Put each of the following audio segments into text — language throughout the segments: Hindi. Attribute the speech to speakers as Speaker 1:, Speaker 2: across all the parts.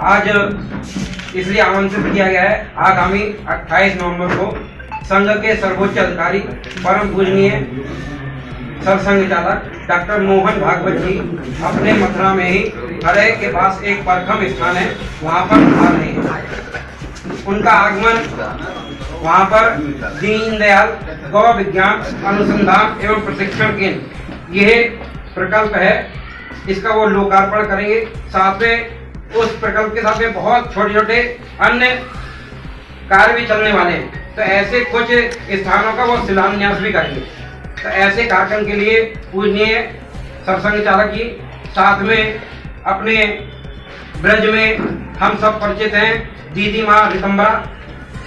Speaker 1: आज इसलिए आमंत्रित किया गया है। आगामी 28 नवंबर को संघ के सर्वोच्च अधिकारी परम पूजनीय सरसंघ चालक डॉक्टर मोहन भागवत जी अपने मथुरा में ही हरे के पास एक परखम स्थान है, वहाँ पर आ रहे हैं। उनका आगमन वहाँ पर दीनदयाल गौ विज्ञान अनुसंधान एवं प्रशिक्षण केंद्र यह प्रकल्प है, इसका वो लोकार्पण करेंगे। साथ में उस प्रकल्प के साथ में बहुत छोटे छोटे अन्य कार्य भी चलने वाले हैं, तो ऐसे कुछ स्थानों का वो शिलान्यास भी करेंगे। तो ऐसे कार्यक्रम के लिए पूजनीय सरसंघ चालक जी साथ में अपने ब्रज में हम सब परिचित हैं, दीदी माँ रितंबरा,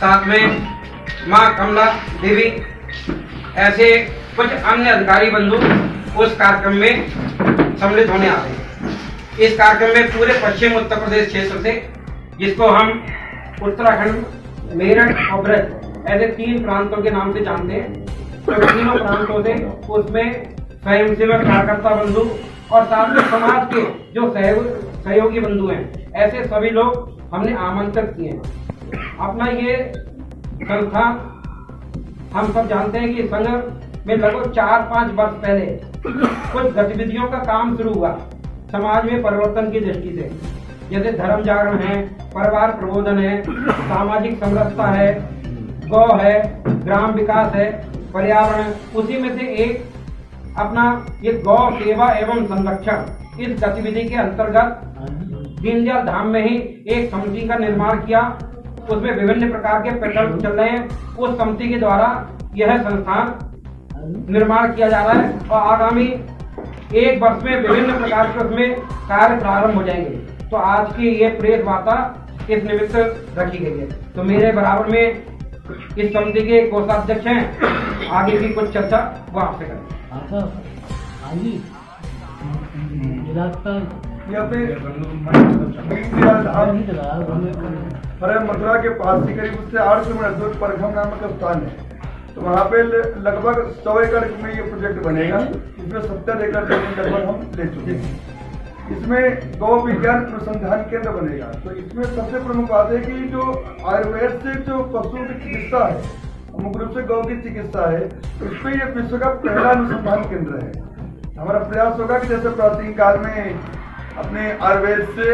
Speaker 1: साथ में माँ कमला देवी, ऐसे कुछ अन्य अधिकारी बंधु उस कार्यक्रम में सम्मिलित होने आ रहे हैं। इस कार्यक्रम में पूरे पश्चिम उत्तर प्रदेश क्षेत्र से, जिसको हम उत्तराखंड, मेरठ और ब्रज ऐसे 3 प्रांतों के नाम से जानते हैं, तो तीनों प्रांतों से उसमें स्वयंसेवक कार्यकर्ता बंधु और साथ में समाज के जो सहयोगी बंधु हैं, ऐसे सभी लोग हमने आमंत्रित किए हैं। अपना ये संस्था हम सब जानते हैं कि संघ में लगभग 4-5 वर्ष पहले कुछ गतिविधियों का काम शुरू हुआ समाज में परिवर्तन की दृष्टि से, जैसे धर्म जागरण है, परिवार प्रबोधन है, सामाजिक समरसता है, गौ है, ग्राम विकास है, पर्यावरण। उसी में से एक अपना ये गौ सेवा एवं संरक्षण, इस गतिविधि के अंतर्गत दीनदयाल धाम में ही एक समिति का निर्माण किया। उसमें विभिन्न प्रकार के प्रकल्प चल रहे हैं। उस समिति के द्वारा यह संस्थान निर्माण किया जा रहा है और आगामी 1 वर्ष में विभिन्न प्रकार के उसमें कार्य प्रारंभ हो जाएंगे। तो आज की ये प्रेस वार्ता इस निमित्त रखी गई है। तो मेरे बराबर में इस समिति के कोषाध्यक्ष हैं, आगे की कुछ चर्चा वो आपसे करें।
Speaker 2: यहाँ पे मथुरा के पास ही करीब उससे 8 किलोमीटर दूर परखम नामक स्थान है। तो वहाँ पे लगभग 100 एकड़ में ये प्रोजेक्ट बनेगा। इसमें 70 एकड़ जमीन लगभग हम ले चुके हैं। इसमें गौ विज्ञान अनुसंधान केंद्र बनेगा। तो इसमें सबसे प्रमुख बात है कि जो आयुर्वेद से जो पशुओं की चिकित्सा है, मुख्य रूप से गौ की चिकित्सा है, इस पे ये विश्व का पहला अनुसंधान केंद्र है। हमारा प्रयास होगा कि जैसे प्राचीन काल में अपने आयुर्वेद से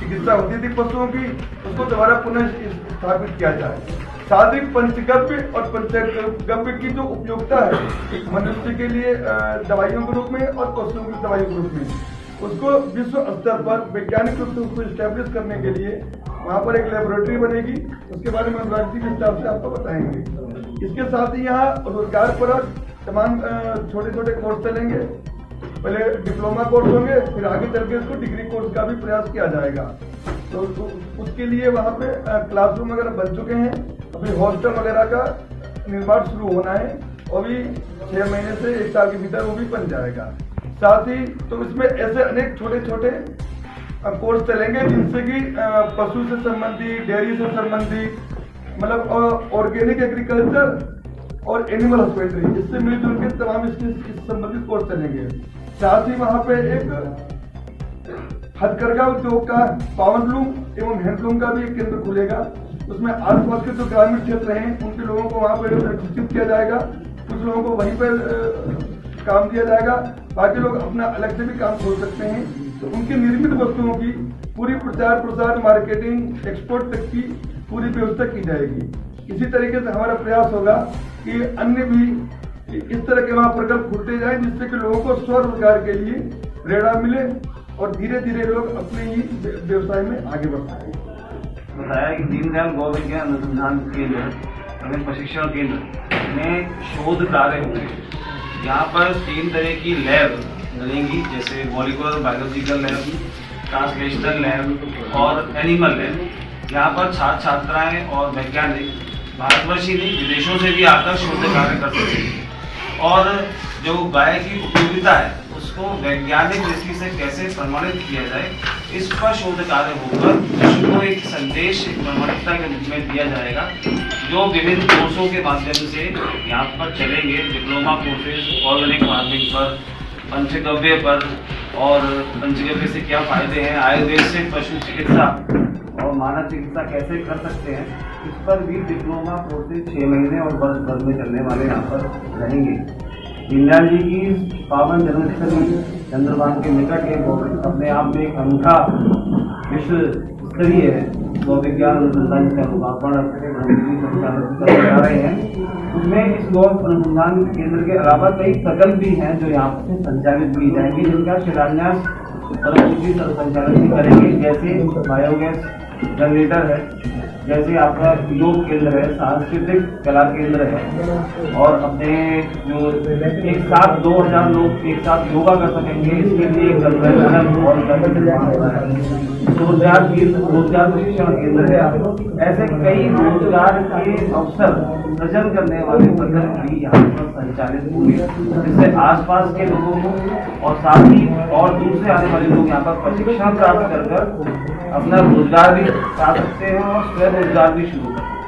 Speaker 2: चिकित्सा होती थी पशुओं की, उसको दोबारा पुनः स्थापित किया जाए। साथ ही पंचगव्य और पंचगव्य की जो उपयोगिता है मनुष्य के लिए दवाइयों के रूप में और पशुओं की दवाइयों के रूप में, उसको विश्व स्तर पर वैज्ञानिक रूप से उसको स्टैब्लिश करने के लिए वहाँ पर एक लेबोरेटरी बनेगी। उसके बारे में अनुराग जी विस्तार से आपको बताएंगे। इसके साथ ही यहाँ रोजगार परक तमाम छोटे छोटे कोर्स चलेंगे। पहले डिप्लोमा कोर्स होंगे, फिर आगे चल के उसको डिग्री कोर्स का भी प्रयास किया जाएगा। तो उसके लिए वहाँ पे क्लासरूम वगैरह बन चुके हैं। अभी हॉस्टल वगैरह का निर्माण शुरू होना है और भी 6 महीने से 1 साल के भीतर वो भी बन जाएगा। साथ ही तो इसमें ऐसे अनेक छोटे छोटे कोर्स चलेंगे जिनसे कि पशु से संबंधित, डेयरी से संबंधित, मतलब ऑर्गेनिक एग्रीकल्चर और एनिमल हस्बेंड्री, इससे मिलजुल के तमाम इसके संबंधित कोर्स चलेंगे। साथ ही वहाँ पे एक हथकरघा उद्योग का, पावरलूम एवं हैंडलूम का भी एक केंद्र खुलेगा। उसमें आसपास के जो ग्रामीण क्षेत्र हैं उनके लोगों को वहाँ पर प्रशिक्षित किया जाएगा। कुछ लोगों को वहीं पर काम दिया जाएगा, बाकी लोग अपना अलग से भी काम खोल सकते हैं। तो उनकी निर्मित वस्तुओं की पूरी प्रचार प्रसार, मार्केटिंग, एक्सपोर्ट तक की पूरी व्यवस्था की जाएगी। इसी तरीके से हमारा प्रयास होगा कि अन्य भी इस तरह के वहाँ प्रकल्प खुलते जाए, जिससे कि लोगों को स्वरोजगार के लिए प्रेरणा मिले और धीरे धीरे लोग अपने ही व्यवसाय में आगे बढ़ सकें।
Speaker 3: बताया कि दीनदयाल गौ विज्ञान अनुसंधान केंद्र एवं प्रशिक्षण केंद्र में शोध कार्य होंगे। यहाँ पर 3 तरह की लैब बनेंगी, जैसे molecular biological lab, translational lab और एनिमल लैब। यहाँ पर छात्र छात्राएं और वैज्ञानिक भारतवर्षीय नहीं, विदेशों से भी आकर शोध कार्य कर सकते हैं। और जो गाय की उपयोगिता है उसको वैज्ञानिक दृष्टि से कैसे प्रमाणित किया जाए, इस पर शोध कार्य होकर उसको एक संदेश, एक प्रमाणिकता के रूप में दिया जाएगा, जो विभिन्न कोर्सों के माध्यम से यहाँ पर चलेंगे। डिप्लोमा कोर्सेज ऑर्गेनिक फार्मिंग पर, पंचगव्य पर, और पंचगव्य से क्या फायदे हैं, आयुर्वेद से पशु चिकित्सा और मानव चिकित्सा कैसे कर सकते हैं, इस पर भी डिप्लोमा कोर्सेज 6 महीने और वर्ष भर में चलने वाले यहाँ पर रहेंगे। दीनदयाल जी की पावन जन्मस्थली चंद्रभान के निकट है, वो अपने आप में एक अनूठा विश्व स्तरीय गौ विज्ञान अनुसंधान का लोकार्पण संचालित करने जा रहे हैं। उसमें इस गौ अनुसंधान केंद्र के अलावा कई प्रकल्प भी हैं जो यहाँ से संचालित की जाएंगे, जिनका शिलान्यास परमपूज्य संचालन भी करेंगे, जैसे बायोगैस जनरेटर है, जैसे आपका योग केंद्र है, सांस्कृतिक कला केंद्र है, और अपने जो एक साथ 2000 लोग एक साथ योगा कर सकेंगे, इसके लिए एक कन्वेंशन हॉल का निर्माण हो रहा है। रोजगार प्रशिक्षण केंद्र है। ऐसे कई रोजगार के अवसर सृजन करने वाले प्रकल्प भी यहाँ पर संचालित होंगे, जिससे आसपास के लोगों को और साथ ही और दूसरे आने वाले लोग यहाँ पर प्रशिक्षण प्राप्त कर अपना रोजगार भी पा सकते हैं और स्वरोजगार भी शुरू कर सकते हैं।